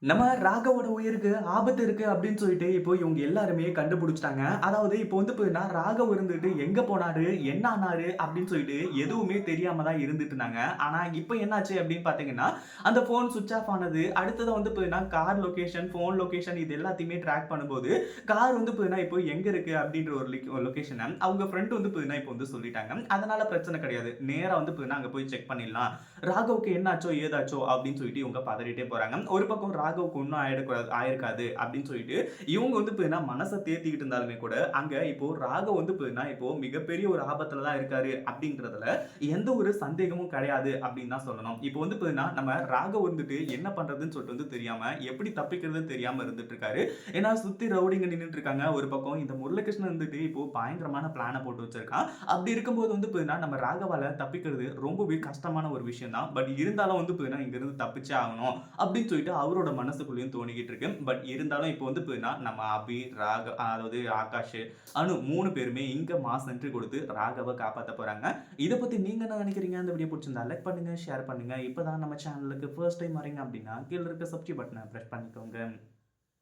நம்ம ராகவோட உயிருக்கு ஆபத்து இருக்கு அப்படின்னு சொல்லிட்டு இப்போ இவங்க எல்லாருமே கண்டுபிடிச்சிட்டாங்க. அதாவது இப்போ வந்து பார்த்தீங்கன்னா, ராகவ் இருந்துட்டு எங்க போனாரு? என்ன ஆனாரு? அப்படின்னு சொல்லிட்டு எதுவுமே தெரியாம தான் இருந்துட்டு இருந்தாங்க. ஆனா இப்போ என்னாச்சு அப்படின்னு பார்த்தீங்கன்னா, அந்த ஃபோன் ஸ்விட்ச் ஆஃப் ஆனது. அடுத்ததா வந்து பார்த்தீங்கன்னா, கார் லொகேஷன், ஃபோன் லொகேஷன் இது எல்லாத்தையுமே ட்ராக் பண்ணும்போது, கார் வந்து பார்த்தீங்கன்னா, இப்போ எங்க இருக்கு அப்படின்ற ஒரு லொகேஷன அவங்க ஃப்ரெண்ட் வந்து பார்த்தீங்கன்னா, இப்போ வந்து சொல்லிட்டாங்க. அதனால பிரச்சனை கிடையாது. நேரா வந்து பார்த்தீங்கன்னா, அங்க போய் செக் பண்ணிடலாம். ராகவுக்கு என்னாச்சோ, ஏதாச்சோ அப்படின்னு சொல்லிட்டு இவங்க பதறிட்டே போறாங்க. ஒரு பக்கம் ராகவுக்கு ஒண்ணும் ஆயிருக்காது அப்படின்னு சொல்லிட்டு இவங்க வந்து பார்த்தீங்கன்னா மனச தேத்திக்கிட்டு இருந்தாலுமே கூட, அங்க இப்போ ராகவ் வந்து பார்த்தீங்கன்னா, இப்போ மிகப்பெரிய ஒரு ஆபத்துல தான் இருக்காரு அப்படின்றதுல எந்த ஒரு சந்தேகமும் கிடையாது அப்படின்னு தான் சொல்லணும். இப்போ வந்து பார்த்தீங்கன்னா, நம்ம ராகவ் வந்துட்டு என்ன பண்றதுன்னு சொல்லிட்டு வந்து தெரியாம, எப்படி தப்பிக்கிறதுன்னு தெரியாம இருந்துட்டு இருக்காரு. ஏன்னா சுத்தி ரவுடிங்க நின்னுட்டு இருக்காங்க. ஒரு பக்கம் இந்த முரளிகிருஷ்ணன் வந்துட்டு இப்போ பயங்கரமான பிளான போட்டு வச்சிருக்கான். அப்படி இருக்கும்போது வந்து பார்த்தீங்கன்னா, நம்ம ராகவால தப்பிக்கிறது ரொம்பவே கஷ்டமான ஒரு விஷயம் தான். பட் இருந்தாலும் வந்து பார்த்தீங்கன்னா, இங்கிருந்து தப்பிச்சே ஆகணும் அப்படின்னு சொல்லிட்டு அவரோட மனசுக்குள்ளேயும் தோணிக்கிட்டு இருக்கு. பட் இருந்தாலும் இப்போ வந்து பார்த்தீங்கன்னா, நம்ம அபி, அதாவது ஆகாஷ், அனு 3 பேருமே இங்க மாஸ் என்ட்ரி கொடுத்து ராகவ காப்பாத்த போறாங்க. இத பத்தி நீங்க என்ன நினைக்கிறீங்க? இந்த வீடியோ புடிச்சிருந்தா லைக் பண்ணுங்க, ஷேர் பண்ணுங்க. இப்பதான் நம்ம சேனலுக்கு ஃபர்ஸ்ட் டைம் வரீங்க அப்படின்னா, கீழ இருக்க சப்ஸ்கிரைப் பட்டன பிரஸ் பண்ணிக்கோங்க.